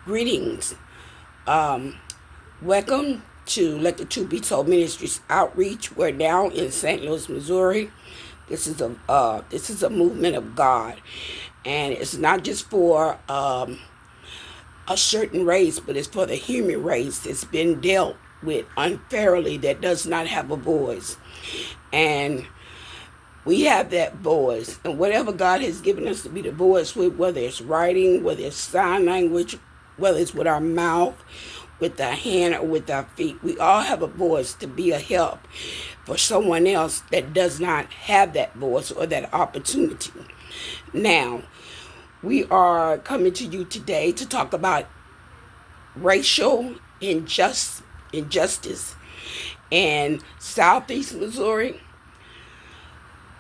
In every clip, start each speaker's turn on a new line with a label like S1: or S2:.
S1: Greetings. Welcome to Let the Truth Be Told Ministries Outreach. We're now in St. Louis, Missouri. This is a movement of God, and it's not just for a certain race, but it's for the human race that's been dealt with unfairly, that does not have a voice. And we have that voice, and whatever God has given us to be the voice with, whether it's writing, whether it's sign language, whether it's with our mouth, with our hand, or with our feet, we all have a voice to be a help for someone else that does not have that voice or that opportunity. Now, we are coming to you today to talk about racial injustice in Southeast Missouri,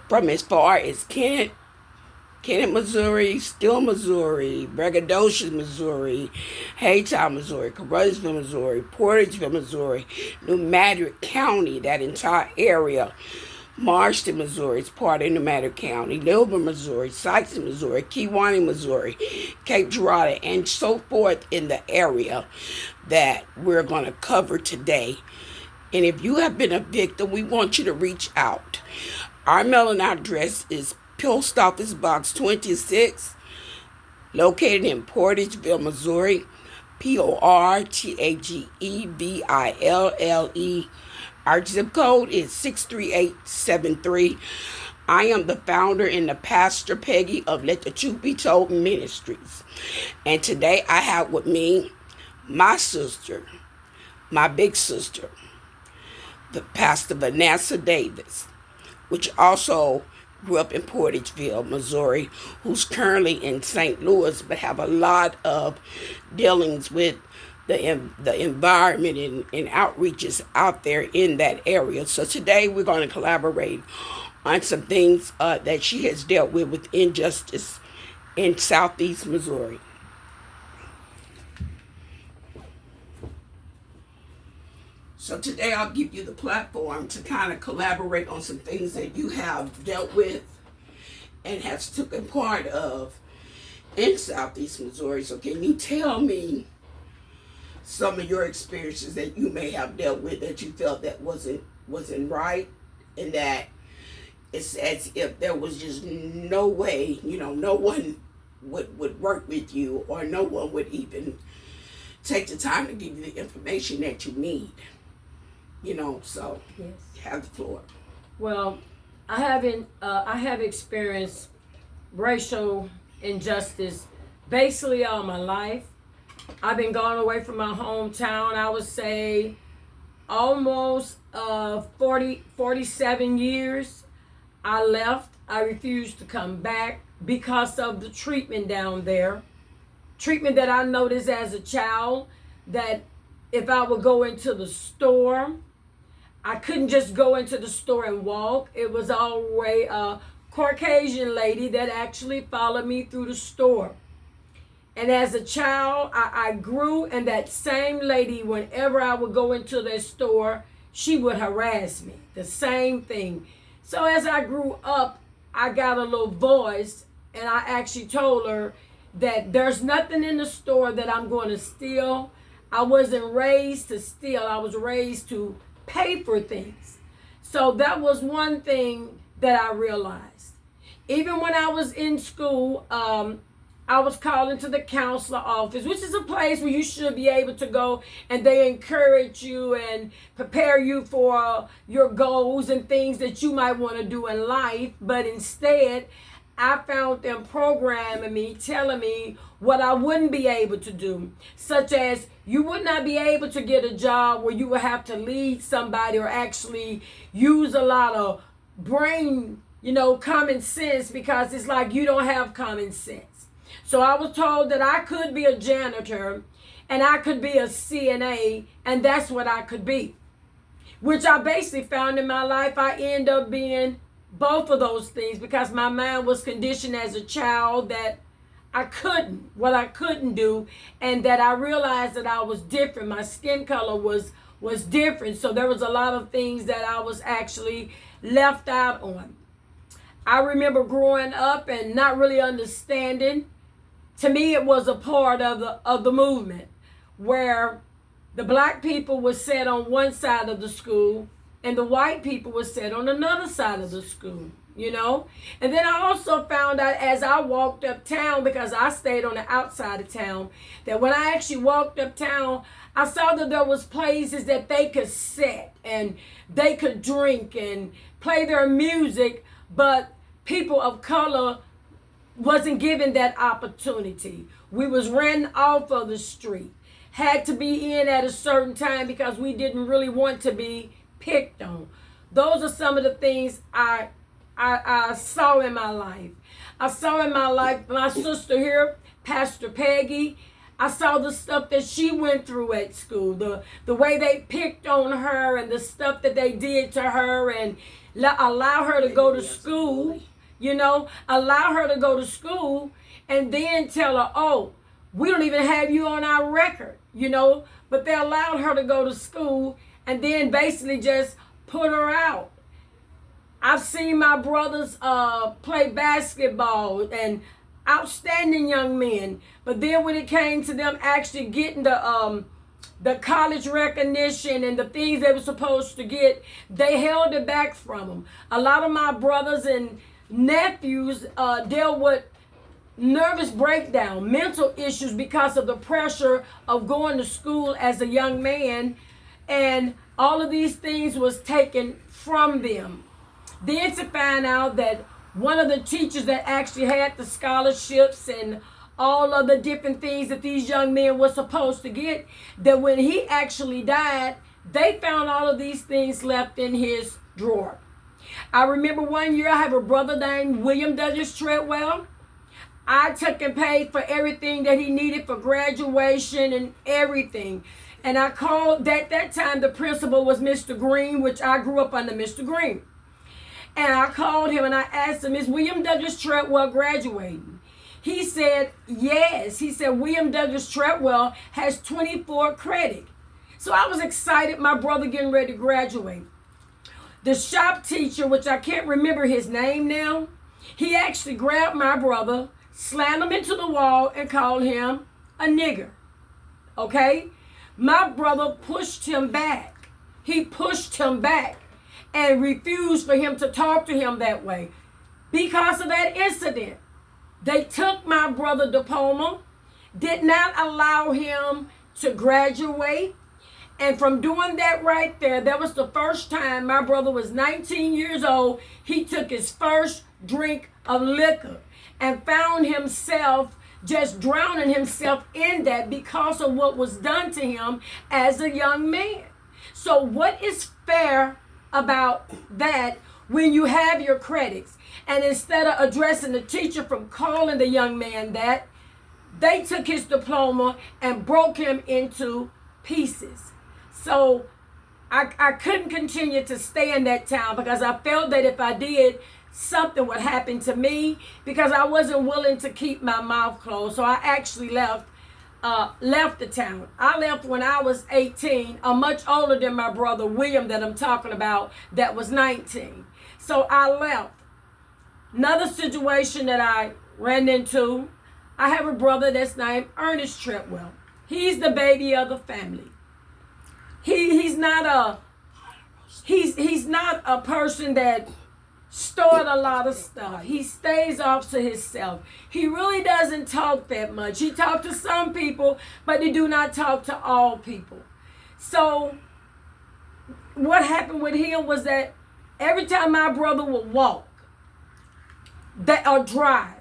S1: from as far as Kennett, Missouri, Still, Missouri, Braggadocious, Missouri, Haytown, Missouri, Carruthersville, Missouri, Portageville, Missouri, New Madrid County, that entire area, Marston, Missouri, is part of New Madrid County, Lilburn, Missouri, Sykes, Missouri, Kewanee, Missouri, Cape Girardeau, and so forth in the area that we're going to cover today. And if you have been a victim, we want you to reach out. Our mailing address is Post Office Box 26, located in Portageville, Missouri, Portageville. Our zip code is 63873. I am the founder and the pastor, Peggy, of Let the Truth Be Told Ministries. And today I have with me my sister, my big sister, the Pastor Vanessa Davis, which also grew up in Portageville, Missouri, who's currently in St. Louis, but have a lot of dealings with the environment and outreaches out there in that area. So today we're going to collaborate on some things that she has dealt with injustice in Southeast Missouri. So today I'll give you the platform to kind of collaborate on some things that you have dealt with and has taken part of in Southeast Missouri. So can you tell me some of your experiences that you may have dealt with that you felt that wasn't right, and that it's as if there was just no way, no one would work with you, or no one would even take the time to give you the information that you need. So yes. You have the floor.
S2: Well, I have experienced racial injustice basically all my life. I've been gone away from my hometown, I would say almost 47 years. I left. I refused to come back because of the treatment down there. Treatment that I noticed as a child, that if I would go into the store, I couldn't just go into the store and walk. It was always a Caucasian lady that actually followed me through the store. And as a child, I grew, and that same lady, whenever I would go into the store, she would harass me. The same thing. So as I grew up, I got a little voice, and I actually told her that there's nothing in the store that I'm going to steal. I wasn't raised to steal. I was raised to pay for things. So that was one thing that I realized. Even when I was in school, I was called into the counselor office, which is a place where you should be able to go, and they encourage you and prepare you for your goals and things that you might want to do in life. But instead, I found them programming me, telling me what I wouldn't be able to do, such as you would not be able to get a job where you would have to lead somebody or actually use a lot of brain, common sense, because it's like you don't have common sense. So I was told that I could be a janitor and I could be a CNA, and that's what I could be, which I basically found in my life. I end up being both of those things because my mind was conditioned as a child that I couldn't do, and that I realized that I was different. My skin color was different. So there was a lot of things that I was actually left out on. I remember growing up and not really understanding to me, it was a part of the movement where the black people were set on one side of the school and the white people were set on another side of the school, you know. And then I also found out as I walked uptown, because I stayed on the outside of town, that when I actually walked uptown, I saw that there was places that they could sit and they could drink and play their music, but people of color wasn't given that opportunity. We was ran off of the street, had to be in at a certain time because we didn't really want to be picked on. Those are some of the things I saw in my life. I saw in my life my sister here, Pastor Peggy. I saw the stuff that she went through at school, the way they picked on her and the stuff that they did to her, and allow her to go to school, you know, allow her to go to school and then tell her, oh, we don't even have you on our record, you know, but they allowed her to go to school and then basically just put her out. I've seen my brothers play basketball and outstanding young men, but then when it came to them actually getting the college recognition and the things they were supposed to get, they held it back from them. A lot of my brothers and nephews dealt with nervous breakdown, mental issues because of the pressure of going to school as a young man, and all of these things was taken from them. Then to find out that one of the teachers that actually had the scholarships and all of the different things that these young men were supposed to get, that when he actually died, they found all of these things left in his drawer. I remember one year I have a brother named William Douglas Treadwell. I took and paid for everything that he needed for graduation and everything. And I called, that time the principal was Mr. Green, which I grew up under Mr. Green. And I called him and I asked him, is William Douglas Treadwell graduating? He said, yes. He said, William Douglas Treadwell has 24 credit. So I was excited, my brother getting ready to graduate. The shop teacher, which I can't remember his name now, he actually grabbed my brother, slammed him into the wall, and called him a nigger. Okay? My brother pushed him back. He pushed him back and refused for him to talk to him that way. Because of that incident, they took my brother diploma, did not allow him to graduate. And from doing that right there, that was the first time my brother was 19 years old. He took his first drink of liquor and found himself just drowning himself in that because of what was done to him as a young man. So what is fair about that when you have your credits? And instead of addressing the teacher from calling the young man that, they took his diploma and broke him into pieces. So I couldn't continue to stay in that town because I felt that if I did, something would happen to me, because I wasn't willing to keep my mouth closed. So I actually left the town. I left when I was 18. I'm much older than my brother William that I'm talking about that was 19. So I left. Another situation that I ran into, I have a brother that's named Ernest Treadwell. He's the baby of the family. He's not a person that stored a lot of stuff. He stays off to himself. He really doesn't talk that much. He talks to some people, but he do not talk to all people. So what happened with him was that every time my brother would walk or drive,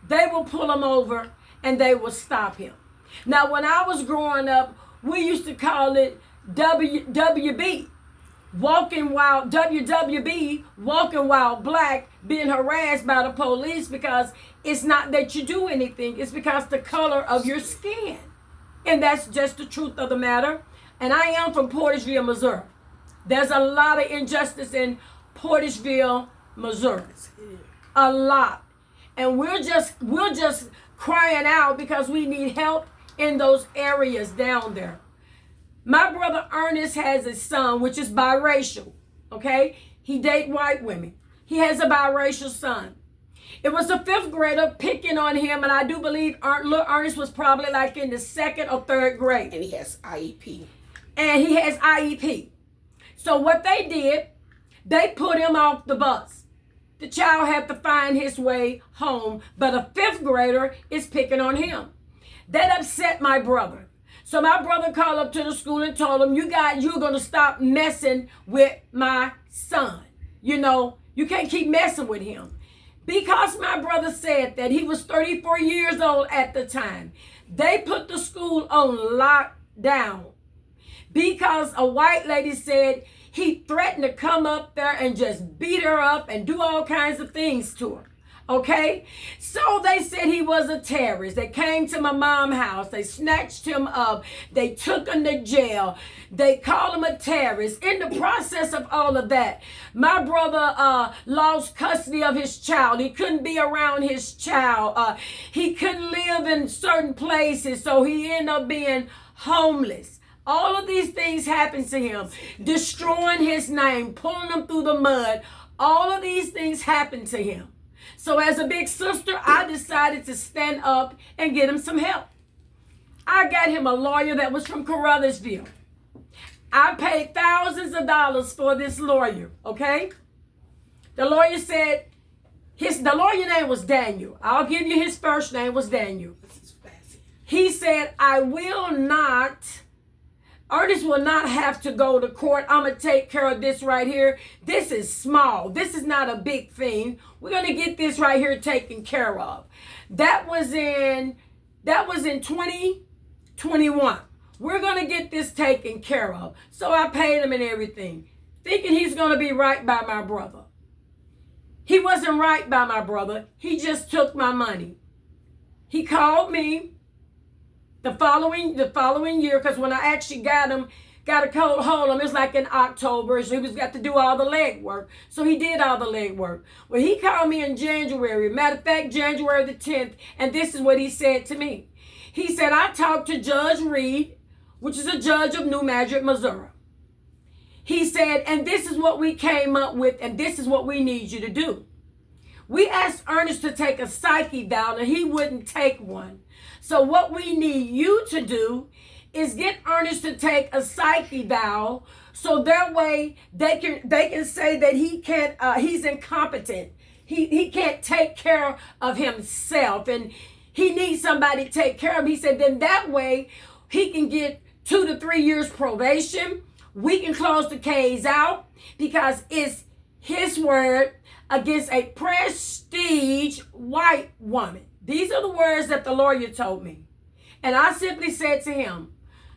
S2: they would pull him over and they would stop him. Now, when I was growing up, we used to call it WWB. WWB, walking while black, being harassed by the police, because it's not that you do anything, it's because the color of your skin. And that's just the truth of the matter. And I am from Porterville, Missouri. There's a lot of injustice in Porterville, Missouri. A lot. And we're just crying out because we need help in those areas down there. My brother Ernest has a son, which is biracial, okay? He dates white women. He has a biracial son. It was a fifth grader picking on him, and I do believe little Ernest was probably like in the second or third grade.
S1: And he has IEP.
S2: And he has IEP. So what they did, they put him off the bus. The child had to find his way home, but a fifth grader is picking on him. That upset my brother. So my brother called up to the school and told him, you're going to stop messing with my son. You know, you can't keep messing with him. Because my brother said that, he was 34 years old at the time, they put the school on lockdown because a white lady said he threatened to come up there and just beat her up and do all kinds of things to her. Okay? So they said he was a terrorist. They came to my mom's house. They snatched him up. They took him to jail. They called him a terrorist. In the process of all of that, my brother lost custody of his child. He couldn't be around his child. He couldn't live in certain places, so he ended up being homeless. All of these things happened to him, destroying his name, pulling him through the mud. All of these things happened to him. So as a big sister, I decided to stand up and get him some help. I got him a lawyer that was from Carruthersville. I paid thousands of dollars for this lawyer, okay? The lawyer said, the lawyer name was Daniel. I'll give you his first name was Daniel. He said, Ernest will not have to go to court. I'm going to take care of this right here. This is small. This is not a big thing. We're going to get this right here taken care of. That was in 2021. We're going to get this taken care of. So I paid him and everything, thinking he's going to be right by my brother. He wasn't right by my brother. He just took my money. He called me the following year, because when I actually got a hold of him, it was like in October, so he was got to do all the legwork. So he did all the legwork. Well, he called me in January. Matter of fact, January the 10th, and this is what he said to me. He said, I talked to Judge Reed, which is a judge of New Madrid, Missouri. He said, and this is what we came up with, and this is what we need you to do. We asked Ernest to take a psych eval, and he wouldn't take one. So what we need you to do is get Ernest to take a psych eval, so that way they can say that he's incompetent. He can't take care of himself, and he needs somebody to take care of him. He said then that way he can get 2 to 3 years probation. We can close the case out because it's his word against a prestige white woman. These are the words that the lawyer told me. And I simply said to him,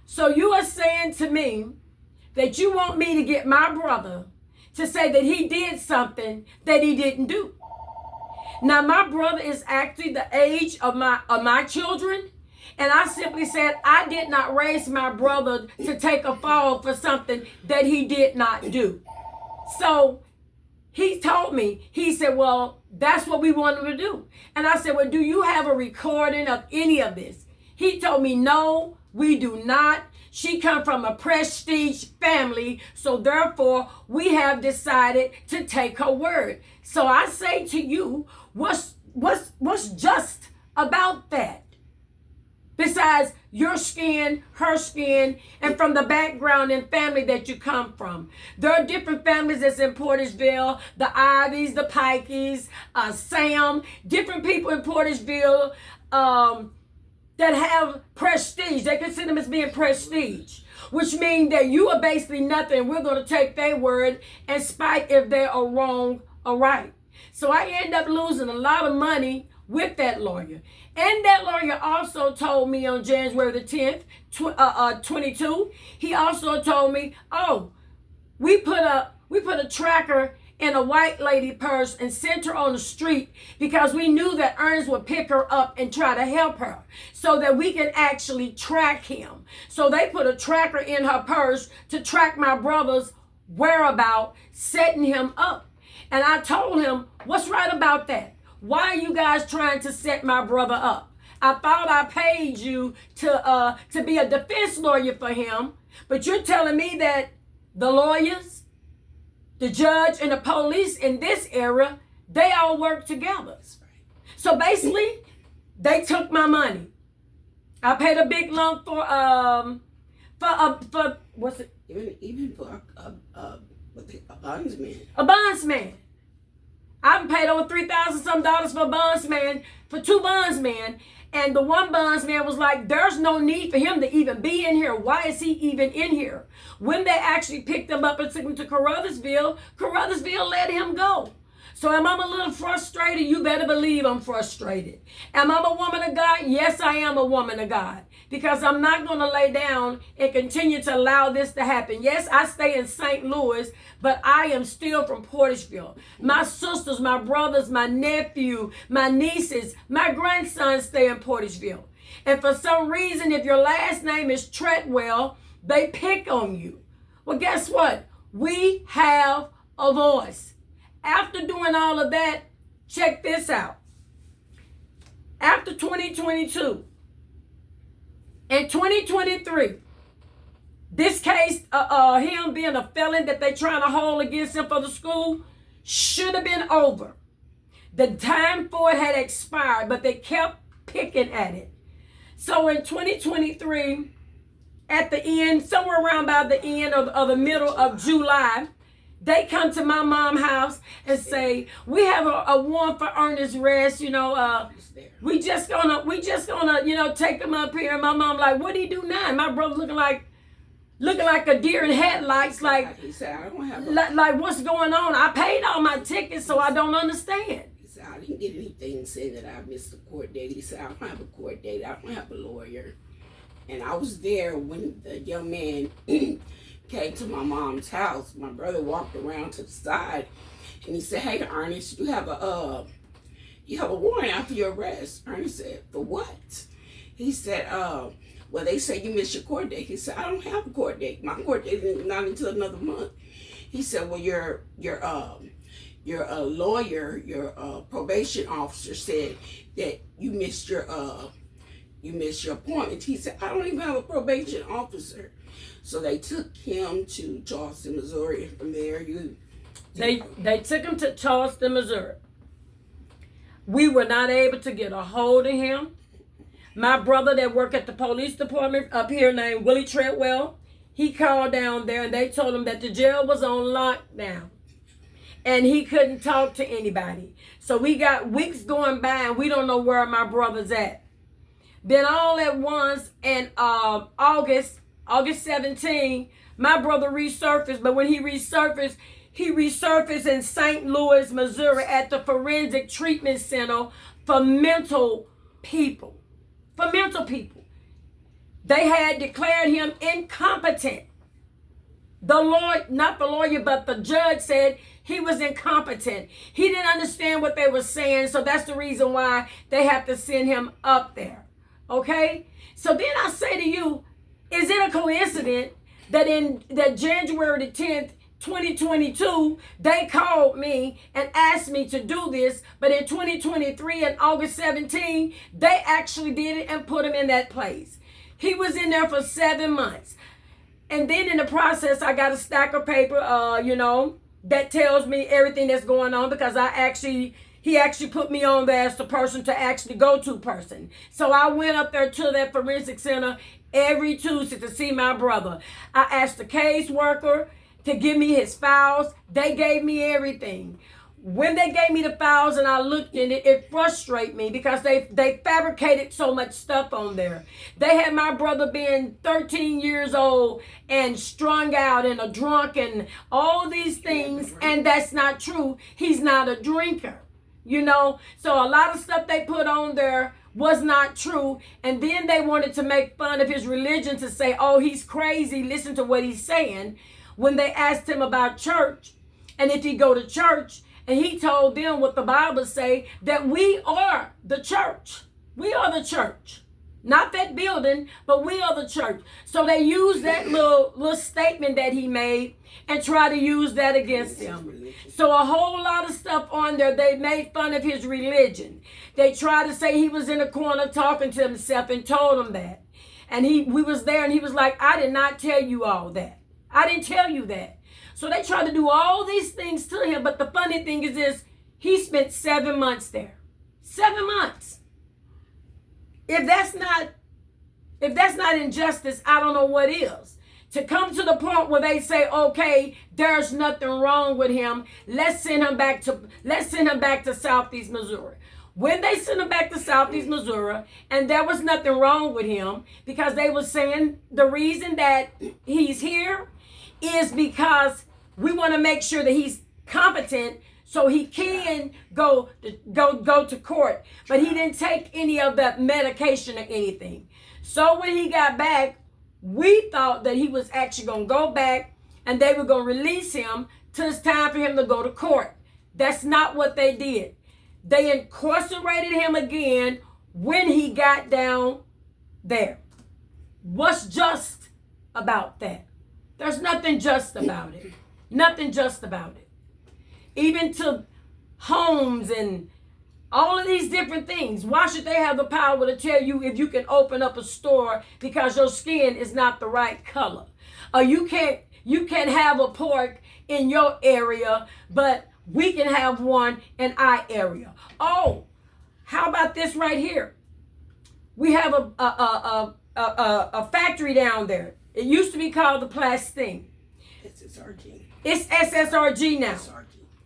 S2: so you are saying to me that you want me to get my brother to say that he did something that he didn't do. Now, my brother is actually the age of my children. And I simply said, I did not raise my brother to take a fall for something that he did not do. So he told me, he said, well, that's what we want him to do. And I said, well, do you have a recording of any of this? He told me, no, we do not. She come from a prestige family, so therefore we have decided to take her word. So I say to you, what's just about that? Besides your skin, her skin, and from the background and family that you come from. There are different families that's in Portisville, the Ivies, the Pikeys, Sam, different people in Portisville that have prestige. They consider them as being prestige, which means that you are basically nothing. We're going to take their word in spite if they are wrong or right. So I end up losing a lot of money with that lawyer. And that lawyer also told me on January the 10th, 22, he also told me, oh, we put a tracker in a white lady purse and sent her on the street because we knew that Ernest would pick her up and try to help her so that we can actually track him. So they put a tracker in her purse to track my brother's whereabouts, setting him up. And I told him, what's right about that? Why are you guys trying to set my brother up? I thought I paid you to be a defense lawyer for him, but you're telling me that the lawyers, the judge, and the police in this era, they all work together. So basically, they took my money. I paid a big lump for what's it?
S1: Even for a bondsman.
S2: A bondsman. I paid over $3,000 some for a bondsman, for 2 bondsmen. And the one bondsman was like, there's no need for him to even be in here. Why is he even in here? When they actually picked him up and took him to Carruthersville let him go. So am I a little frustrated? You better believe I'm frustrated. Am I a woman of God? Yes, I am a woman of God. Because I'm not going to lay down and continue to allow this to happen. Yes, I stay in St. Louis, but I am still from Portageville. My sisters, my brothers, my nephew, my nieces, my grandsons stay in Portageville. And for some reason, if your last name is Treadwell, they pick on you. Well, guess what? We have a voice. After doing all of that, check this out. After 2022, in 2023, this case, him being a felon that they trying to hold against him for the school, should have been over. The time for it had expired, but they kept picking at it. So in 2023, at the end, somewhere around by the end of the middle of July, they come to my mom's house and say, we have a warrant for earnest rest, we just gonna, take him up here. And my mom like, what do you do now? And my brother looking like a deer in headlights, like,
S1: He said, I don't have
S2: like what's going on? I paid all my tickets, so I don't understand.
S1: He said, I didn't get anything saying that I missed a court date. He said, I don't have a court date. I don't have a lawyer. And I was there when the young man came to my mom's house. My brother walked around to the side and he said, hey, Ernest, you have a warrant out for your arrest. Ernest said, for what? He said, well, they say you missed your court date. He said, I don't have a court date. My court date is not until another month. He said, well, your lawyer, your probation officer said that you missed your appointment. He said, I don't even have a probation officer. So they took him to Charleston, Missouri, and from there
S2: they took him to Charleston, Missouri. We were not able to get a hold of him. My brother that worked at the police department up here named Willie Treadwell, he called down there and they told him that the jail was on lockdown and he couldn't talk to anybody. So we got weeks going by and we don't know where my brother's at. Then all at once in August 17, my brother resurfaced, but when he resurfaced in St. Louis, Missouri at the Forensic Treatment Center for mental people. They had declared him incompetent. Not the lawyer, but the judge said he was incompetent. He didn't understand what they were saying, so that's the reason why they have to send him up there. Okay? So then I say to you, is it a coincidence that January the 10th, 2022, they called me and asked me to do this, but in 2023 and August 17, they actually did it and put him in that place. He was in there for 7 months. And then in the process, I got a stack of paper, that tells me everything that's going on because he actually put me on there as the person to actually go to person. So I went up there to that forensic center every Tuesday to see my brother. I asked the caseworker to give me his files. They gave me everything. When they gave me the files and I looked in it, it frustrated me because they fabricated so much stuff on there. They had my brother being 13 years old and strung out and a drunk and all these things, and that's not true. He's not a drinker, So a lot of stuff they put on there was not true, and then they wanted to make fun of his religion to say, oh, he's crazy, listen to what he's saying. When they asked him about church and if he go to church, and he told them what the Bible say, that we are the church. We are the church. Not that building, but we are the church. So they used that little statement that he made and try to use that against him. So a whole lot of stuff on there, they made fun of his religion. They tried to say he was in a corner talking to himself and told him that. And we was there and he was like, I did not tell you all that. I didn't tell you that. So they tried to do all these things to him. But the funny thing is he spent 7 months there. 7 months. If that's not injustice, I don't know what is. To come to the point where they say, okay, there's nothing wrong with him. Let's send him back to Southeast Missouri. When they sent him back to Southeast Missouri, and there was nothing wrong with him, because they were saying the reason that he's here is because we want to make sure that he's competent so he can go to court. But he didn't take any of that medication or anything. So when he got back, we thought that he was actually going to go back and they were going to release him till it's time for him to go to court. That's not what they did. They incarcerated him again when he got down there. What's just about that? There's nothing just about it. Nothing just about it. Even to homes and all of these different things. Why should they have the power to tell you if you can open up a store because your skin is not the right color? Or you can't have a park in your area, but we can have one in our area. Oh, how about this right here? We have a factory down there. It used to be called the Plastine.
S1: SSRG.
S2: It's SSRG now.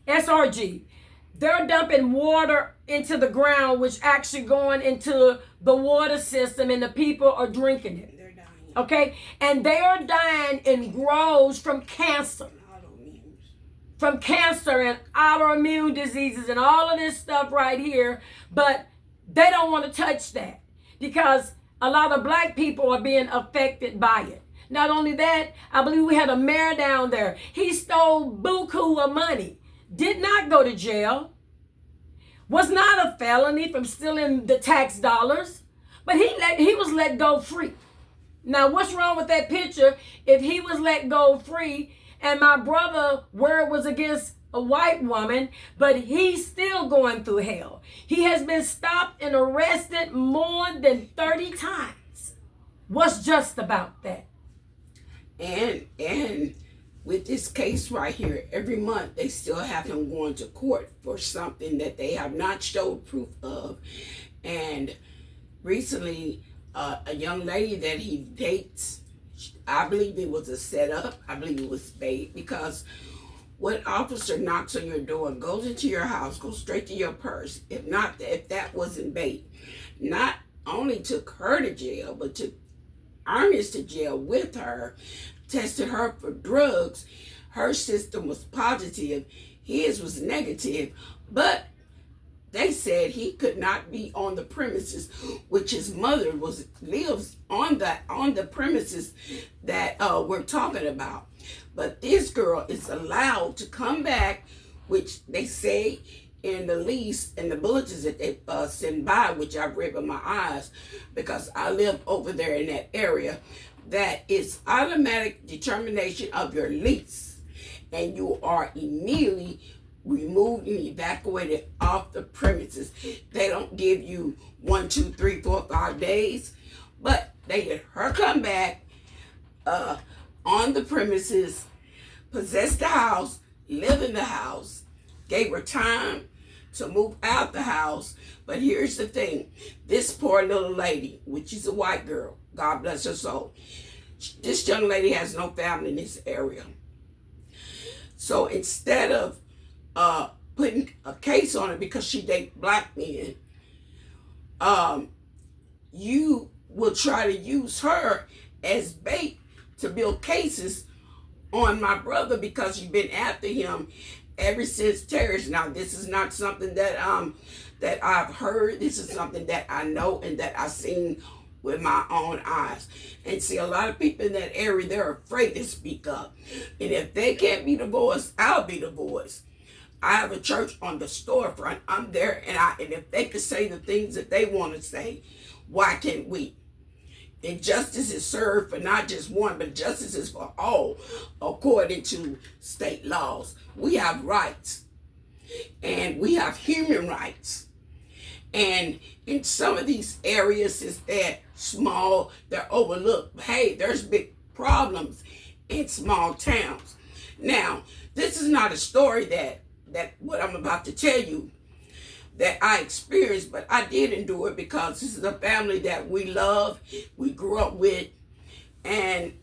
S2: SRG. They're dumping water into the ground, which actually going into the water system, and the people are drinking it.
S1: They're dying.
S2: Okay? And they are dying in groves from cancer. From cancer and autoimmune diseases and all of this stuff right here. But they don't want to touch that because a lot of black people are being affected by it. Not only that, I believe we had a mayor down there. He stole buku of money. Did not go to jail. Was not a felony from stealing the tax dollars. But he was let go free. Now, what's wrong with that picture? If he was let go free, and my brother, where it was against a white woman, but he's still going through hell. He has been stopped and arrested more than 30 times. What's just about that?
S1: And with this case right here, every month they still have him going to court for something that they have not showed proof of. And recently, a young lady that he dates, I believe it was a setup. I believe it was bait, because what officer knocks on your door, goes into your house, goes straight to your purse, if that wasn't bait, not only took her to jail, but took Ernest to jail with her, tested her for drugs. Her system was positive, his was negative, but they said he could not be on the premises, which his mother lives on the premises that we're talking about. But this girl is allowed to come back, which they say in the lease and the bulletins that they send by, which I've read with my eyes because I live over there in that area, that it's automatic determination of your lease, and you are immediately removed and evacuated off the premises. They don't give you 1, 2, 3, 4, 5 days, but they let her come back on the premises, possess the house, live in the house, gave her time to move out the house. But here's the thing, this poor little lady, which is a white girl, God bless her soul, this young lady has no family in this area. So instead of putting a case on her because she dates black men, you will try to use her as bait to build cases on my brother because you've been after him ever since terrorists. Now, this is not something that I've heard. This is something that I know and that I've seen with my own eyes. And see, a lot of people in that area, they're afraid to speak up. And if they can't be the voice, I'll be the voice. I have a church on the storefront. I'm there, and if they can say the things that they want to say, why can't we? And justice is served for not just one, but justice is for all, according to state laws. We have rights, and we have human rights. And in some of these areas, since they're small, they're overlooked. Hey, there's big problems in small towns. Now, this is not a story that what I'm about to tell you that I experienced, but I did endure it because this is a family that we love, we grew up with, and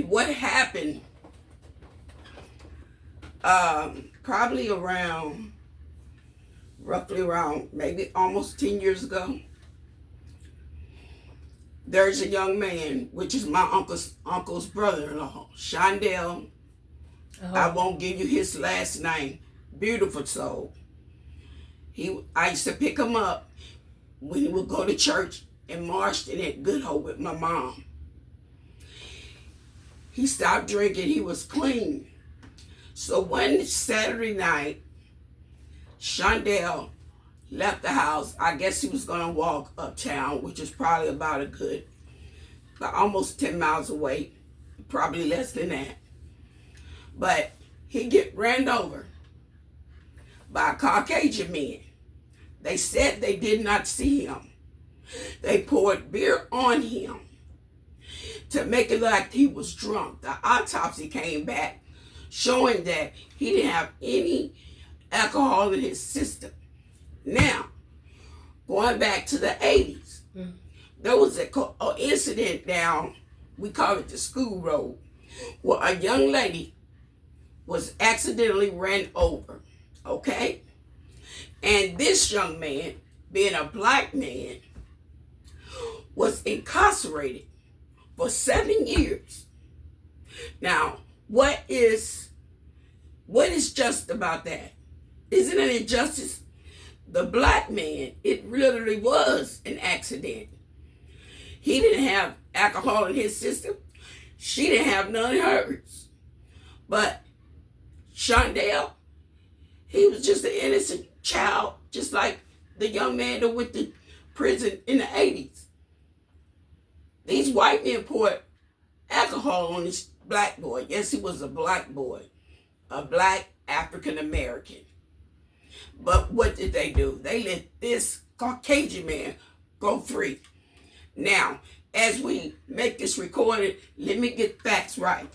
S1: what happened probably roughly around maybe almost 10 years ago. There's a young man, which is my uncle's brother-in-law, Shondell. I won't give you his last name. Beautiful soul. I used to pick him up when he would go to church in Marston at Good Hope with my mom. He stopped drinking. He was clean. So one Saturday night, Shondell left the house. I guess he was going to walk uptown, which is probably about almost 10 miles away, probably less than that. But he get ran over by a Caucasian man. They said they did not see him. They poured beer on him to make it like he was drunk. The autopsy came back showing that he didn't have any alcohol in his system. Now, going back to the 80s, there was an incident down, we call it the school road, where a young lady was accidentally ran over, okay? And this young man, being a black man, was incarcerated for 7 years. Now, what is just about that? Isn't it injustice? The black man, it literally was an accident. He didn't have alcohol in his system. She didn't have none in hers. But Shondell, he was just an innocent child, just like the young man that went to prison in the 80s. These white men poured alcohol on this black boy. Yes, he was a black boy, a black African American. But what did they do? They let this Caucasian man go free. Now, as we make this recording, let me get facts right.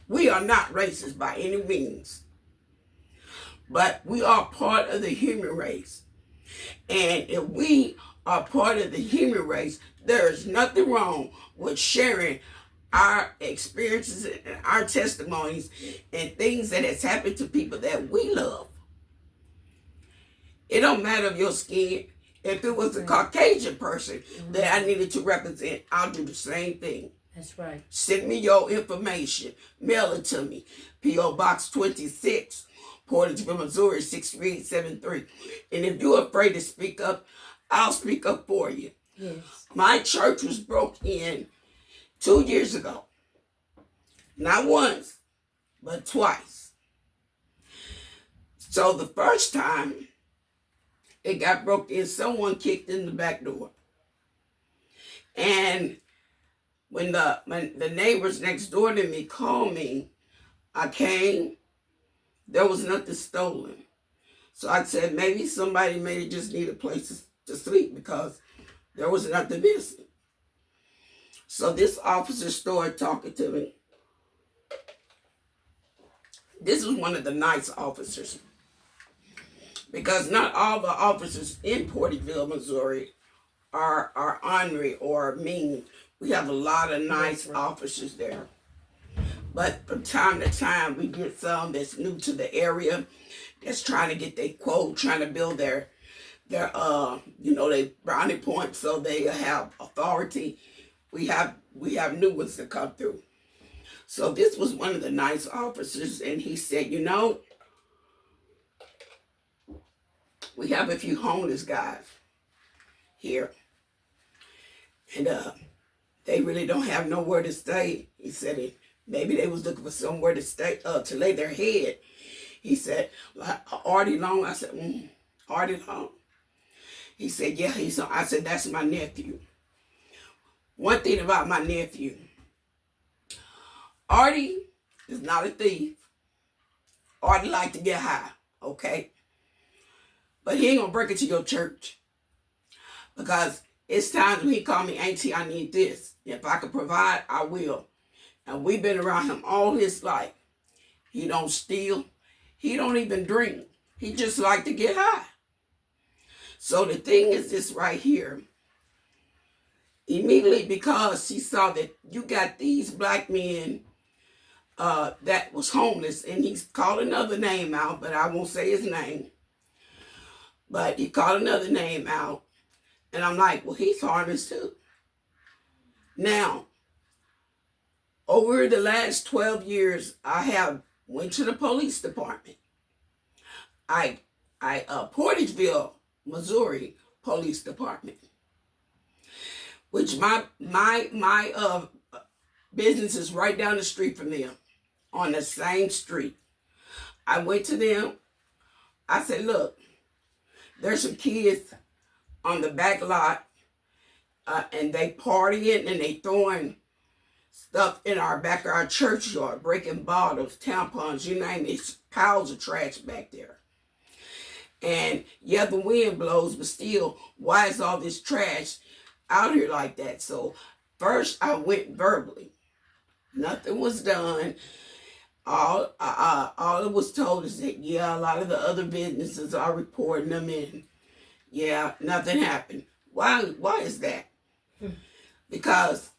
S1: We are not racist by any means, but we are part of the human race. And if we are part of the human race, there is nothing wrong with sharing our experiences and our testimonies and things that has happened to people that we love. It don't matter if your skin. If it was a Caucasian person that I needed to represent, I'll do the same thing.
S2: That's right.
S1: Send me your information. Mail it to me. P.O. Box 26, Porterville, Missouri, 63873. And if you're afraid to speak up, I'll speak up for you.
S2: Yes.
S1: My church was broke in 2 years ago. Not once, but twice. So the first time it got broke in, someone kicked in the back door. And when the neighbors next door to me called me, I came, there was nothing stolen. So I said, maybe somebody may just need a place to sleep because there was nothing missing. So this officer started talking to me. This was one of the nice officers, because not all the officers in Porterville, Missouri are ornery or mean. We have a lot of nice officers there. But from time to time, we get some that's new to the area, that's trying to get their quote, trying to build their brownie points so they have authority. We have new ones that come through. So this was one of the nice officers, and he said, we have a few homeless guys here, and they really don't have nowhere to stay. He said maybe they was looking for somewhere to stay, to lay their head. He said, like Artie Long. I said, Artie Long? He said, yeah. I said, that's my nephew. One thing about my nephew, Artie is not a thief. Artie like to get high, okay? But he ain't gonna break into your church, because it's times when he call me, Auntie, I need this. If I can provide, I will. And we've been around him all his life. He don't steal. He don't even drink. He just like to get high. So the thing is this right here. Immediately, because she saw that you got these black men that was homeless, and he's called another name out, but I won't say his name. But he called another name out, and I'm like, well, he's homeless too. Now, over the last 12 years, I have went to the police department. Portageville, Missouri Police Department, which my business is right down the street from them, on the same street. I went to them. I said, look, there's some kids on the back lot, and they partying and they throwing stuff in our back of our churchyard, breaking bottles, tampons, you name it. It's piles of trash back there. And yeah, the wind blows, but still, why is all this trash out here like that? So first I went verbally. Nothing was done. All it was told is that, yeah, a lot of the other businesses are reporting them in. Yeah, nothing happened. Why is that? Because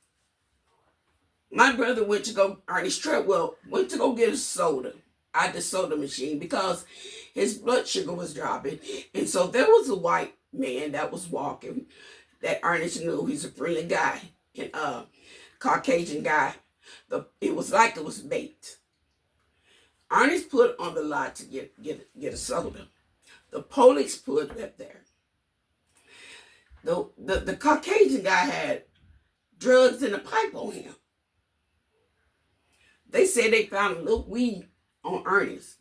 S1: my brother Ernest Treadwell went to go get a soda at the soda machine because his blood sugar was dropping. And so there was a white man that was walking that Ernest knew. He's a friendly guy, and Caucasian guy. It was like it was bait. Ernest put on the lot to get a soda. The police put it there. The Caucasian guy had drugs in a pipe on him. They said they found a little weed on Ernest.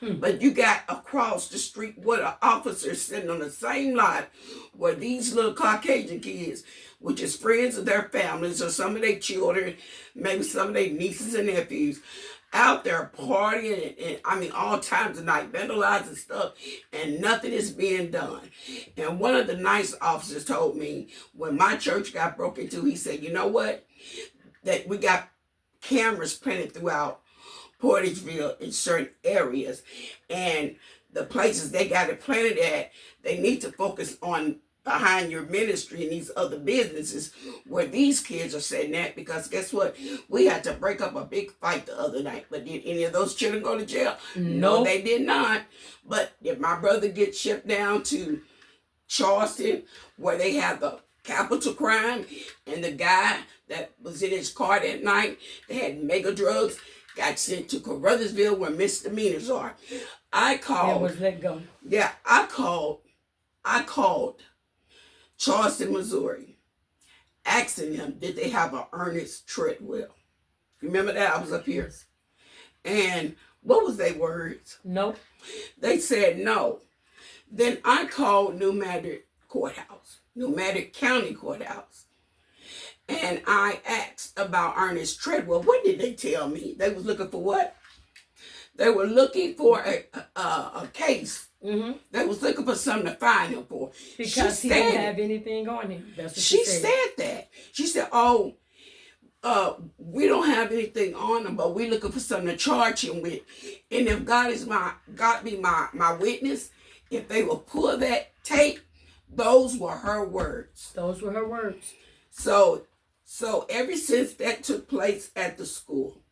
S1: But you got across the street what an officer sitting on the same lot where these little Caucasian kids, which is friends of their families or some of their children, maybe some of their nieces and nephews, out there partying and I mean all times of night, vandalizing stuff, and nothing is being done. And one of the nice officers told me when my church got broke into, he said, you know what? That we got cameras planted throughout Portageville in certain areas, and the places they got it planted at, they need to focus on behind your ministry and these other businesses where these kids are sitting at, because guess what? We had to break up a big fight the other night. But did any of those children go to jail? No, they did not. But did my brother get shipped down to Charleston where they have the capital crime, and the guy that was in his car that night that had mega drugs got sent to Carruthersville where misdemeanors are? I called.
S2: Was let go.
S1: Yeah, I called Charleston, Missouri, asking them, did they have an Ernest Treadwell? Remember that? I was up here. And what was their words?
S2: Nope.
S1: They said no. Then I called Pneumatic County Courthouse. And I asked about Ernest Treadwell. What did they tell me? They was looking for what? They were looking for a case. Mm-hmm. They was looking for something to find him for.
S2: Because he didn't have anything on him. That's what
S1: she said. That. She said, we don't have anything on him, but we're looking for something to charge him with. And if God be my witness, if they will pull that tape, those were her words.
S2: Those were her words.
S1: So ever since that took place at the school,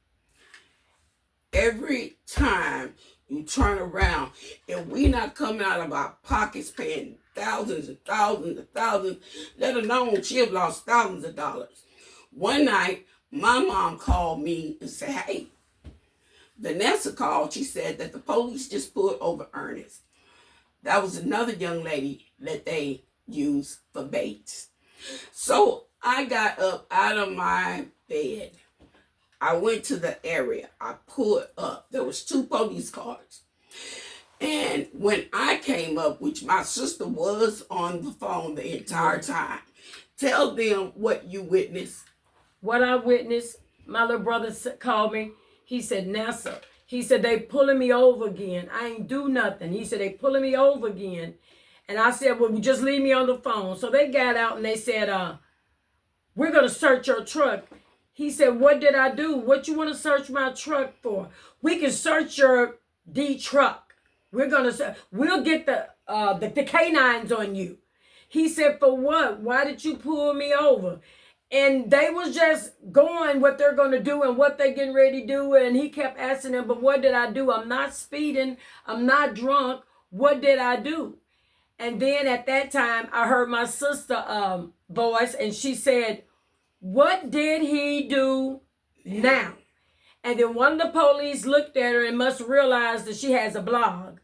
S1: every time you turn around and we not coming out of our pockets paying thousands and thousands and thousands, let alone she have lost thousands of dollars. One night, my mom called me and said, hey, Vanessa called. She said that the police just pulled over Ernest. That was another young lady that they used for baits. So I got up out of my bed. I went to the area. I pulled up. There was 2 police cars. And when I came up, which my sister was on the phone the entire time, tell them what you witnessed.
S2: What I witnessed, my little brother called me. He said, Nessa, he said, they pulling me over again. I ain't do nothing. He said, they pulling me over again. And I said, well, just leave me on the phone. So they got out and they said, we're going to search your truck. He said, what did I do? What you want to search my truck for? We can search your D truck. We'll get the the canines on you. He said, for what? Why did you pull me over? And they was just going what they're going to do and what they're getting ready to do. And he kept asking them, but what did I do? I'm not speeding. I'm not drunk. What did I do? And then at that time, I heard my sister voice, and she said, what did he do now? And then one of the police looked at her and must realize that she has a blog.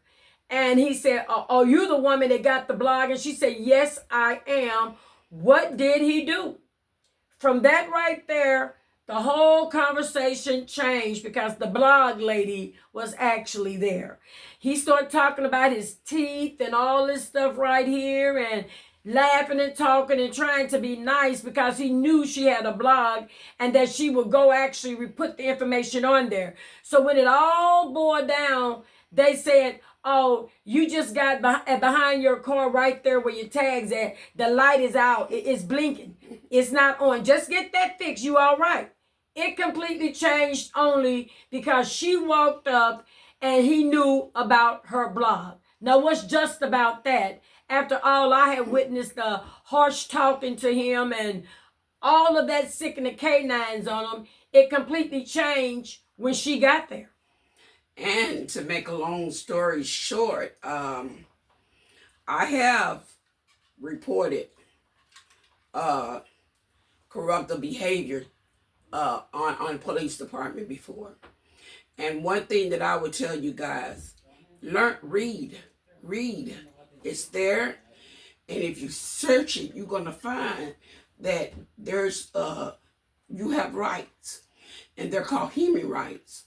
S2: And he said, are you the woman that got the blog? And she said, yes, I am. What did he do? From that right there, the whole conversation changed because the blog lady was actually there. He started talking about his teeth and all this stuff right here and laughing and talking and trying to be nice because he knew she had a blog and that she would go actually put the information on there. So when it all boiled down, they said, oh, you just got behind your car right there where your tag's at. The light is out. It's blinking. It's not on. Just get that fixed. You all right. It completely changed only because she walked up and he knew about her blog. Now, what's just about that? After all, I had witnessed the harsh talking to him and all of that sicking the canines on him. It completely changed when she got there.
S1: And to make a long story short, I have reported corruptive behavior on police department before. And one thing that I would tell you guys, read. It's there. And if you search it, you're going to find that there's, you have rights. And they're called human rights.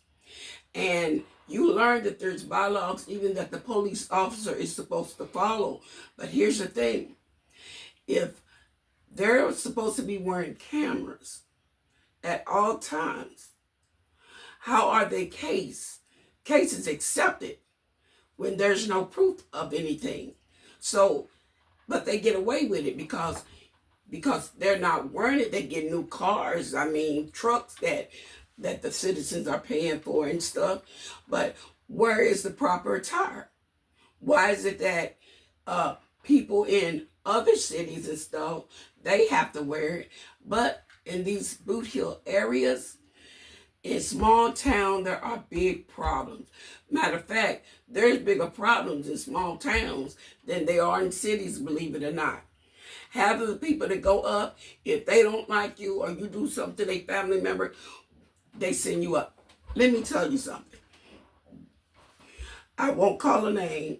S1: And you learn that there's bylaws even that the police officer is supposed to follow. But here's the thing. If they're supposed to be wearing cameras at all times, how are they cases accepted when there's no proof of anything? So, but they get away with it because they're not wearing it. They get new cars. I mean, trucks that the citizens are paying for and stuff. But where is the proper attire? Why is it that people in other cities and stuff, they have to wear it? But in these Bootheel areas, in small town, there are big problems. Matter of fact, there's bigger problems in small towns than they are in cities, believe it or not. Half of the people that go up, if they don't like you or you do something to their family member, they send you up. Let me tell you something. I won't call a name.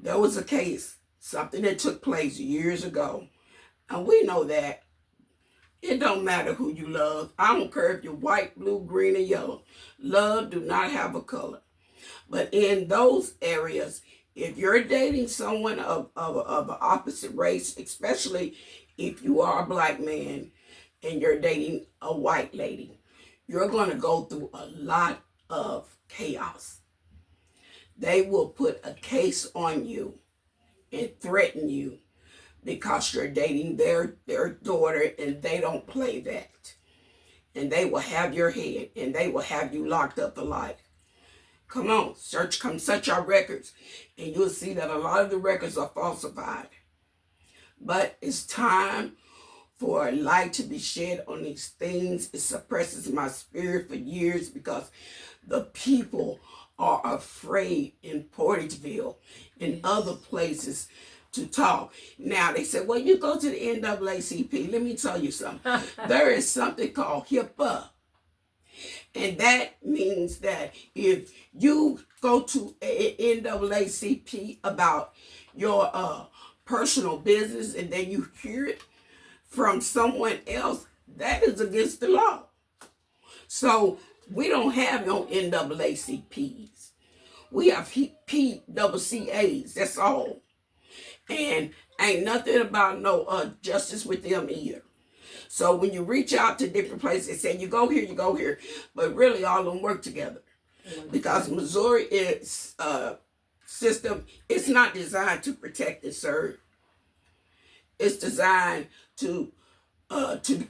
S1: There was a case, something that took place years ago. And we know that it don't matter who you love. I don't care if you're white, blue, green, or yellow. Love do not have a color. But in those areas, if you're dating someone of an opposite race, especially if you are a black man, and you're dating a white lady, you're going to go through a lot of chaos. They will put a case on you and threaten you because you're dating their daughter, and they don't play that. And they will have your head, and they will have you locked up for life. Come on, search our records, and you'll see that a lot of the records are falsified. But it's time for a light to be shed on these things. It suppresses my spirit for years because the people are afraid in Portageville and other places to talk. Now, they said, well, you go to the NAACP. Let me tell you something. There is something called HIPAA. And that means that if you go to NAACP about your personal business and then you hear it from someone else, that is against the law. So we don't have no NAACPs. We have PCCAs, that's all. And ain't nothing about no justice with them either. So when you reach out to different places, they say you go here, but really all of them work together. Because Missouri is system, it's not designed to protect and serve. It's designed to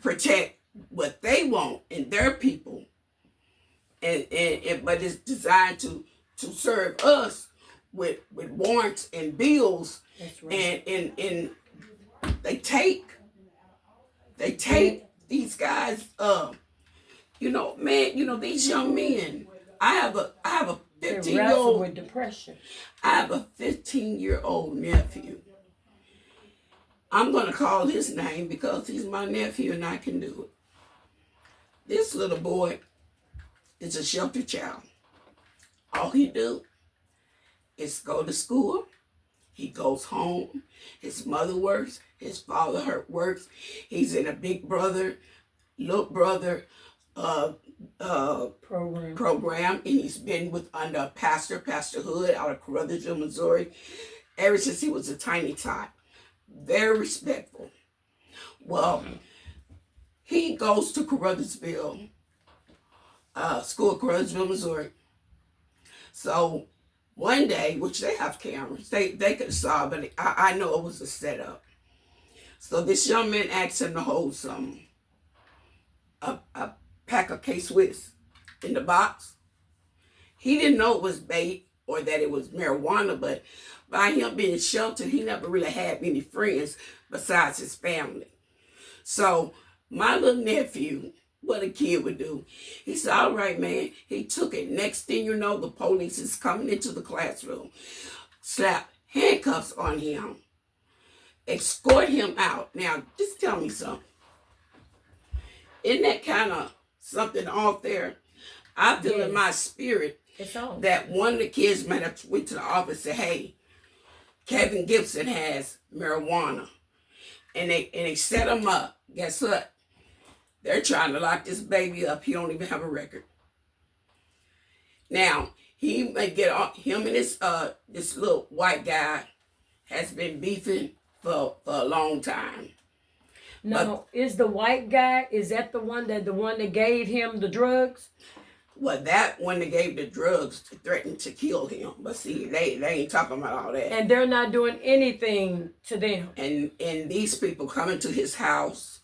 S1: protect what they want and their people, and but it's designed to serve us with warrants and bills.
S2: That's right.
S1: And they take these guys, these young men. I have a
S2: They
S1: 15-year
S2: wrestle
S1: old
S2: with depression.
S1: I have a 15-year-old nephew. I'm gonna call his name because he's my nephew and I can do it. This little boy is a shelter child. All he do is go to school. He goes home. His mother works. His father works. He's in a big brother, little brother program, and he's been under Pastor Hood out of Carruthersville, Missouri, ever since he was a tiny tot. Very respectful. Well, he goes to Carruthersville, school, Carruthersville, Missouri. So one day, which they have cameras, they could have saw, but I know it was a setup. So this young man asked him to hold a pack of K-Swiss in the box. He didn't know it was bait or that it was marijuana, but by him being sheltered, he never really had many friends besides his family. So my little nephew, what a kid would do, he said, all right, man. He took it. Next thing you know, the police is coming into the classroom, slap handcuffs on him, escort him out. Now, just tell me something. Isn't that kind of something off there? I feel in my spirit that one of the kids might have went to the office and said, hey, Kevin Gibson has marijuana. And they set him up. Guess what? They're trying to lock this baby up. He don't even have a record. Now, he may get off, him and this little white guy has been beefing for a long time.
S2: Now, is the white guy, is that the one that gave him the drugs?
S1: Well, that one that gave the drugs threatened to kill him. But see, they ain't talking about all that.
S2: And they're not doing anything to them.
S1: And these people coming to his house.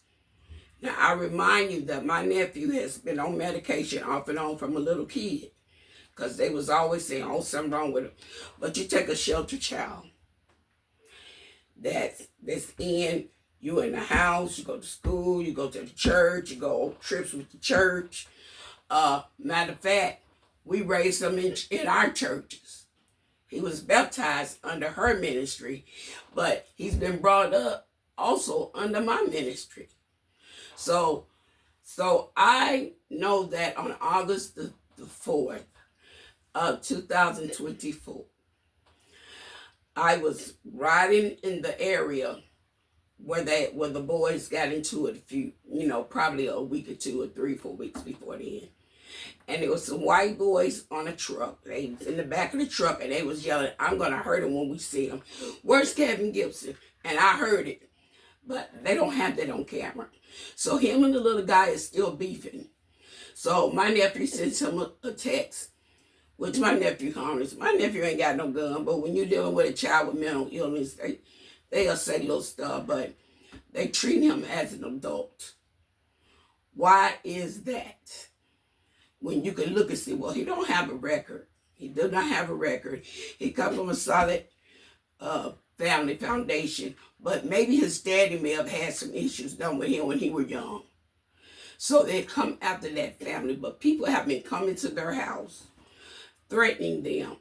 S1: Now, I remind you that my nephew has been on medication off and on from a little kid. Because they was always saying, oh, something wrong with him. But you take a shelter child that's you in the house, you go to school, you go to the church, you go on trips with the church. Matter of fact, we raised him in our churches. He was baptized under her ministry, but he's been brought up also under my ministry. So I know that on August the 4th of 2024, I was riding in the area where the boys got into it a few, probably a week or 2 or 3, 4 weeks before then. And there was some white boys on a truck. They was in the back of the truck and they was yelling, I'm going to hurt him when we see him. Where's Kevin Gibson? And I heard it. But they don't have that on camera. So him and the little guy is still beefing. So my nephew sends him a text, which my nephew harmless. My nephew ain't got no gun, but when you're dealing with a child with mental illness, they'll say little stuff, but they treat him as an adult. Why is that? When you can look and see, well, he don't have a record. He does not have a record. He comes from a solid family foundation, but maybe his daddy may have had some issues done with him when he was young. So they come after that family, but people have been coming to their house, threatening them,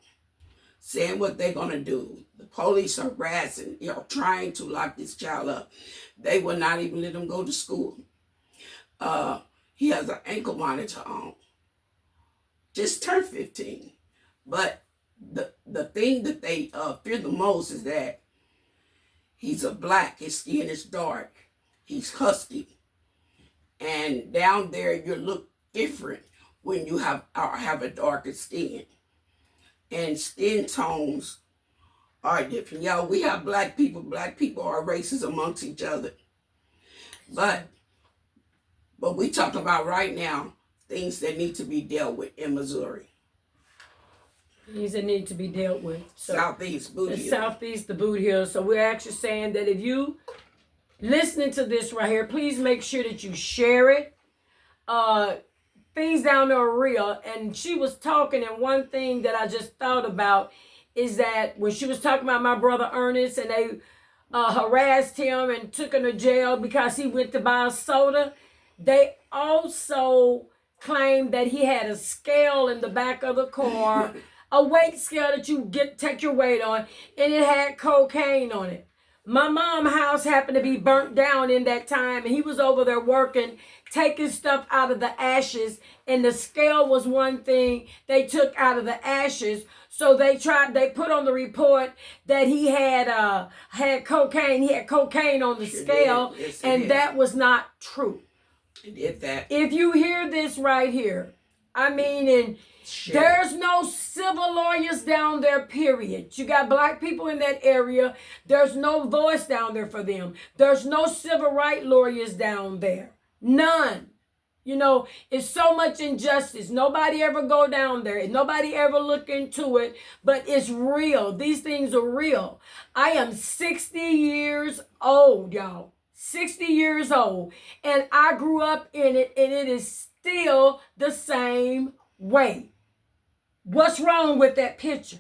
S1: saying what they're going to do. The police are harassing, trying to lock this child up. They will not even let him go to school. He has an ankle monitor on. Just turned 15. But the thing that they fear the most is that he's a black. His skin is dark. He's husky. And down there, you look different when you have a darker skin. And skin tones are different. We have black people. Black people are racist amongst each other. But we talk about right now things that need to be dealt with in Missouri.
S2: Things that need to be dealt with. So
S1: Southeast, Bootheel.
S2: Southeast, the Bootheel. So we're actually saying that if you listening to this right here, please make sure that you share it. Things down there are real. And she was talking, and one thing that I just thought about is that when she was talking about my brother Ernest and they harassed him and took him to jail because he went to buy a soda, they also claimed that he had a scale in the back of the car, a weight scale that you take your weight on, and it had cocaine on it. My mom's house happened to be burnt down in that time, and he was over there working, taking stuff out of the ashes, and the scale was one thing they took out of the ashes. So they put on the report that he had cocaine. He had cocaine on the scale, yes, and that was not true.
S1: He did that.
S2: If you hear this right here, I mean, and there's no civil lawyers down there, period. You got black people in that area. There's no voice down there for them. There's no civil rights lawyers down there. None. You know, it's so much injustice. Nobody ever go down there. Nobody ever look into it. But it's real. These things are real. I am 60 years old, y'all. 60 years old. And I grew up in it, and it is still the same way. What's wrong with that picture?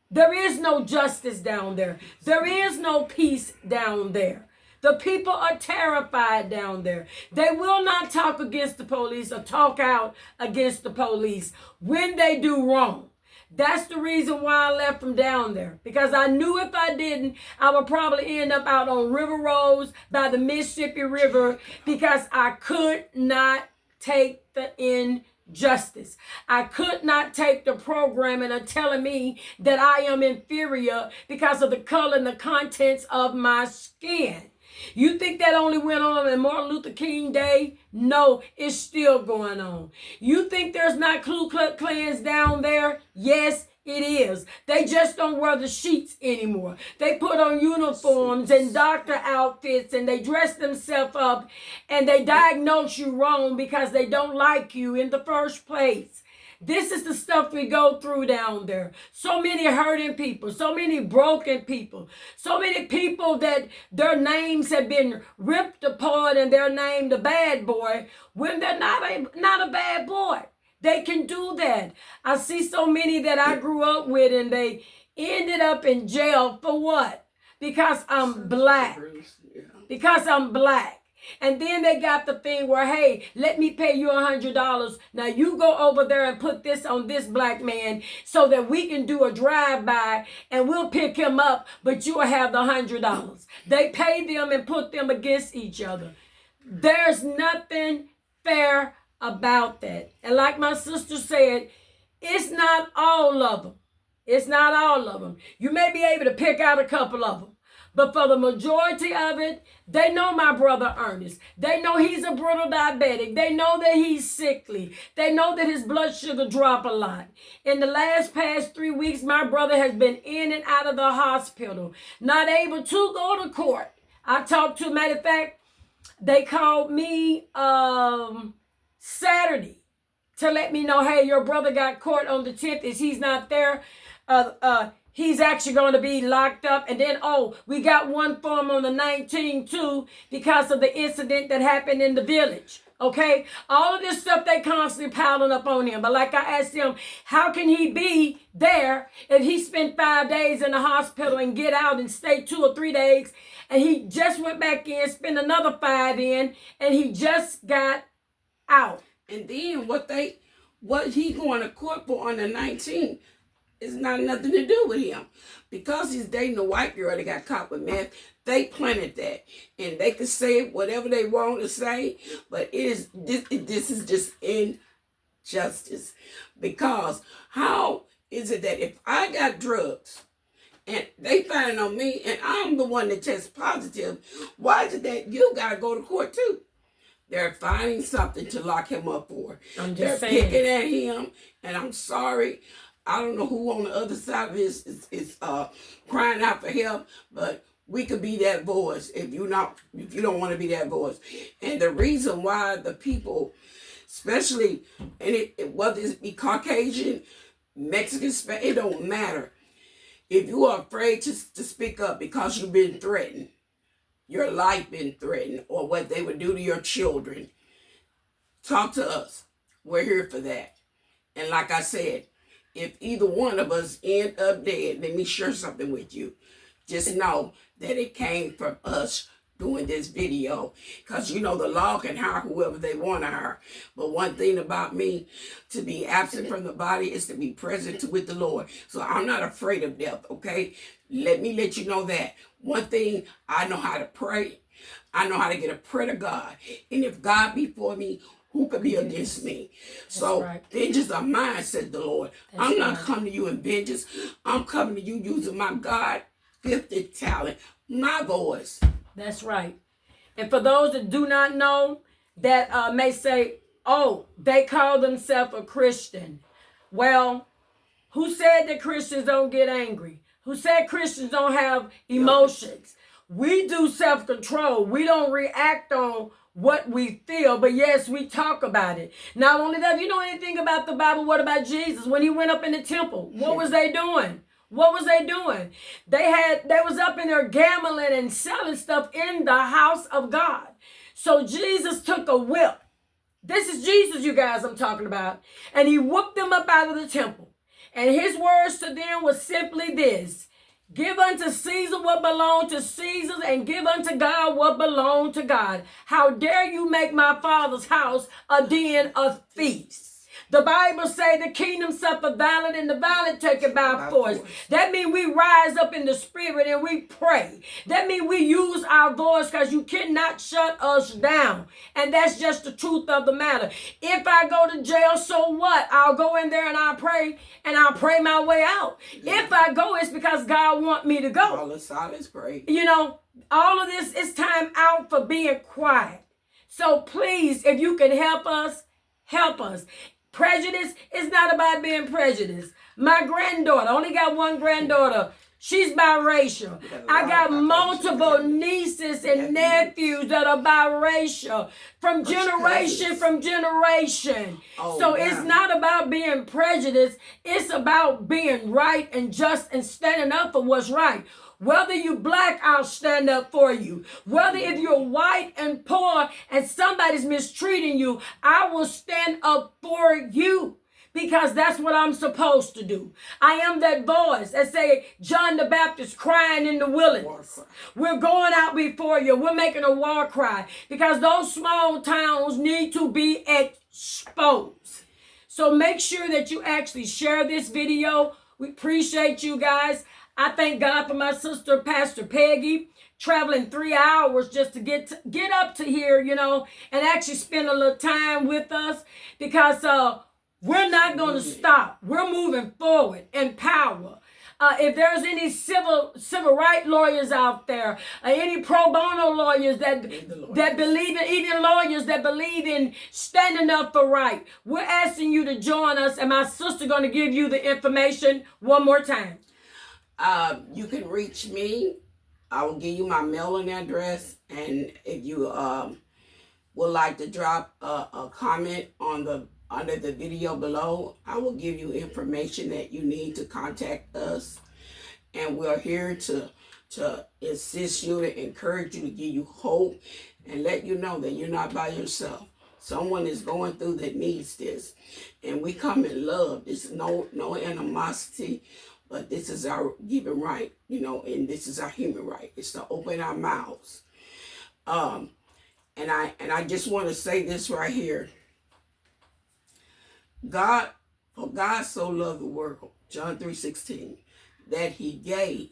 S2: There is no justice down there. There is no peace down there. The people are terrified down there. They will not talk against the police or talk out against the police when they do wrong. That's the reason why I left from down there. Because I knew if I didn't, I would probably end up out on river roads by the Mississippi River, because I could not take the injustice. I could not take the programming of telling me that I am inferior because of the color and the contents of my skin. You think that only went on in Martin Luther King Day? No, it's still going on. You think there's not Ku Klux Klans down there? Yes, it is. They just don't wear the sheets anymore. They put on uniforms and doctor outfits, and they dress themselves up, and they diagnose you wrong because they don't like you in the first place. This is the stuff we go through down there. So many hurting people, so many broken people, so many people that their names have been ripped apart and they're named a bad boy when they're not a bad boy. They can do that. I see so many that I grew up with, and they ended up in jail for what? Because I'm black. Because I'm black. And then they got the thing where, hey, let me pay you $100. Now you go over there and put this on this black man so that we can do a drive-by and we'll pick him up, but you'll have the $100. They pay them and put them against each other. There's nothing fair about that. And like my sister said, it's not all of them. It's not all of them. You may be able to pick out a couple of them. But for the majority of it, they know my brother Ernest. They know he's a brittle diabetic. They know that he's sickly. They know that his blood sugar drop a lot. In the past 3 weeks, my brother has been in and out of the hospital, not able to go to court. I talked to, matter of fact, they called me Saturday to let me know, hey, your brother got court on the 10th. Is he's not there? He's actually going to be locked up. And then, we got one for him on the 19th too, because of the incident that happened in the village. Okay? All of this stuff they constantly piling up on him. But like I asked him, how can he be there if he spent 5 days in the hospital and get out and stay 2 or 3 days, and he just went back in, spent another 5 in, and he just got out.
S1: And then what he going to court for on the 19th, it's not nothing to do with him. Because he's dating a white girl that got caught with meth, they planted that. And they can say whatever they want to say, but this is just injustice. Because how is it that if I got drugs and they find it on me and I'm the one that tests positive, why is it that you got to go to court too? They're finding something to lock him up for. They're picking at him, and I'm sorry. I don't know who on the other side of this is crying out for help, but we could be that voice if you don't want to be that voice. And the reason why the people, especially, and whether it be Caucasian, Mexican, it don't matter. If you are afraid to speak up because you've been threatened, your life been threatened, or what they would do to your children, talk to us. We're here for that. And like I said, if either one of us end up dead, let me share something with you. Just know that it came from us doing this video, because the law can hire whoever they want to hire, but one thing about me, to be absent from the body is to be present with the Lord. So I'm not afraid of death. Okay, let me let you know that one thing, I know how to pray. I know how to get a prayer to God, and if God be for me, who could be against me? So vengeance of mine, said the Lord. I'm not coming to you in vengeance. I'm coming to you using my God gifted talent, my voice.
S2: That's right. And for those that do not know, that may say, oh, they call themselves a Christian. Well, who said that Christians don't get angry? Who said Christians don't have emotions? We do self-control. We don't react on what we feel, but yes, we talk about it. Not only that, you know anything about the Bible, what about Jesus? When he went up in the temple, what was they doing? What was they doing? They was up in there gambling and selling stuff in the house of God. So Jesus took a whip. This is Jesus, you guys, I'm talking about. And he whooped them up out of the temple. And his words to them was simply this: give unto Caesar what belonged to Caesar, and give unto God what belonged to God. How dare you make my Father's house a den of feasts? The Bible say the kingdom suffer violent, and the violent take it by force. That means we rise up in the spirit and we pray. That means we use our voice, because you cannot shut us down. And that's just the truth of the matter. If I go to jail, so what? I'll go in there and I'll pray, and I'll pray my way out. Yeah. If I go, it's because God wants me to go.
S1: All the silence pray.
S2: All of this is time out for being quiet. So please, if you can help us, help us. Prejudice is not about being prejudiced. My granddaughter, I only got one granddaughter. She's biracial. I got multiple nieces and nephews that are biracial from generation. So it's not about being prejudiced. It's about being right and just and standing up for what's right. Whether you black, I'll stand up for you. Whether if you're white and poor and somebody's mistreating you, I will stand up for you, because that's what I'm supposed to do. I am that voice that say John the Baptist crying in the wilderness. We're going out before you. We're making a war cry, because those small towns need to be exposed. So make sure that you actually share this video. We appreciate you guys. I thank God for my sister, Pastor Peggy, traveling 3 hours just to get up to here, and actually spend a little time with us, because we're not going to stop. We're moving forward in power. If there's any civil rights lawyers out there, any pro bono lawyers that believe in, even lawyers that believe in standing up for right, we're asking you to join us, and my sister going to give you the information one more time.
S1: You can reach me. I will give you my mailing address, and if you would like to drop a comment under the video below, I will give you information that you need to contact us, and we're here to assist you, to encourage you, to give you hope, and let you know that you're not by yourself. Someone is going through that needs this, and we come in love. There's no animosity. But this is our given right, and this is our human right. It's to open our mouths. And I just want to say this right here. For God so loved the world, John 3:16, that he gave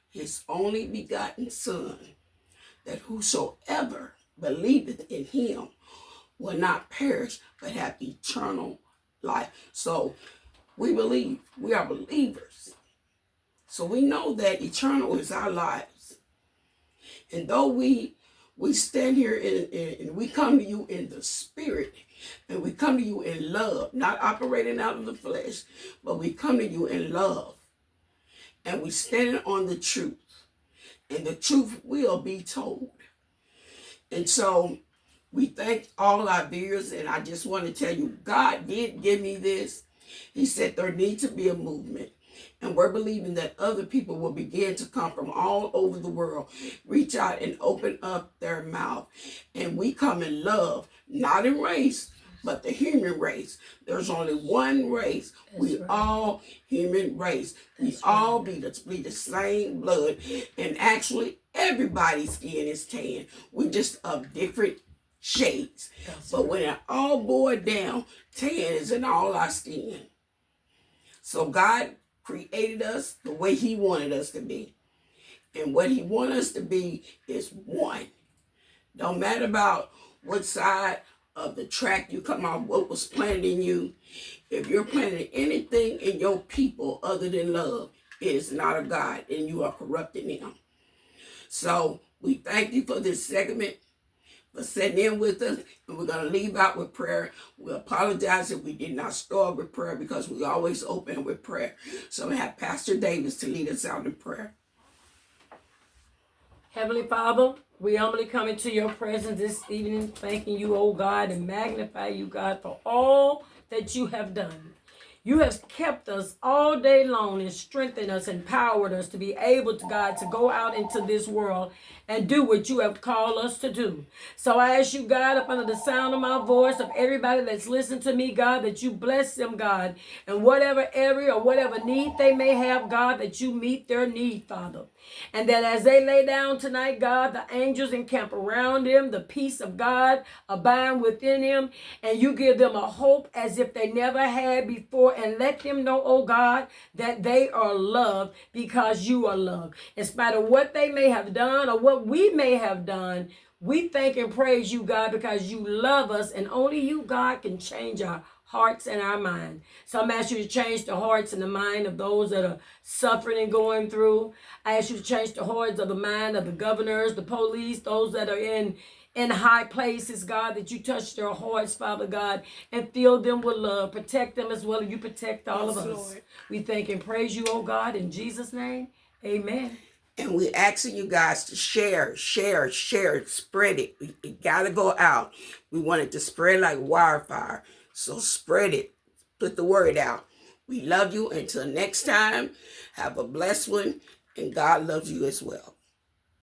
S1: his only begotten Son, that whosoever believeth in him will not perish, but have eternal life. So we believe. We are believers. So we know that eternal is our lives. And though we stand here and we come to you in the spirit, and we come to you in love, not operating out of the flesh, but we come to you in love. And we stand on the truth. And the truth will be told. And so we thank all our viewers, and I just want to tell you, God did give me this. He said there needs to be a movement, and we're believing that other people will begin to come from all over the world, reach out and open up their mouth, and we come in love, not in race, but the human race. There's only one race. We all human race. We all be the same blood. And actually, everybody's skin is tan. We just of different shades. But when it all boiled down, tan is in all our skin. So God created us the way he wanted us to be. And what he wants us to be is one. Don't matter about what side of the track you come off, what was planted in you. If you're planting anything in your people other than love, it is not of God, and you are corrupting them. So we thank you for this segment, for sitting in with us, and we're going to leave out with prayer. We apologize if we did not start with prayer because we always open with prayer. So we have Pastor Davis to lead us out in prayer.
S2: Heavenly Father, we humbly come into your presence this evening, thanking you, oh God, and magnify you, God, for all that you have done. You have kept us all day long and strengthened us, empowered us to be able to, God, to go out into this world and do what you have called us to do. So I ask you, God, up under the sound of my voice, of everybody that's listening to me, God, that you bless them, God, in whatever area or whatever need they may have, God, that you meet their need, Father. And that as they lay down tonight, God, the angels encamp around them, the peace of God abide within them, and you give them a hope as if they never had before, and let them know, oh God, that they are loved because you are loved. In spite of what they may have done or what we may have done, we thank and praise you, God, because you love us, and only you, God, can change our hearts and our mind. So I'm asking you to change the hearts and the mind of those that are suffering and going through. I ask you to change the hearts of the mind of the governors, the police, those that are in high places, God, that you touch their hearts, Father God, and fill them with love. Protect them as well as you protect all of us. Lord. We thank and praise you, oh God, in Jesus' name. Amen.
S1: And we're asking you guys to share, spread it. It got to go out. We want it to spread like wildfire. So spread it. Put the word out. We love you. Until next time, have a blessed one. And God loves you as well.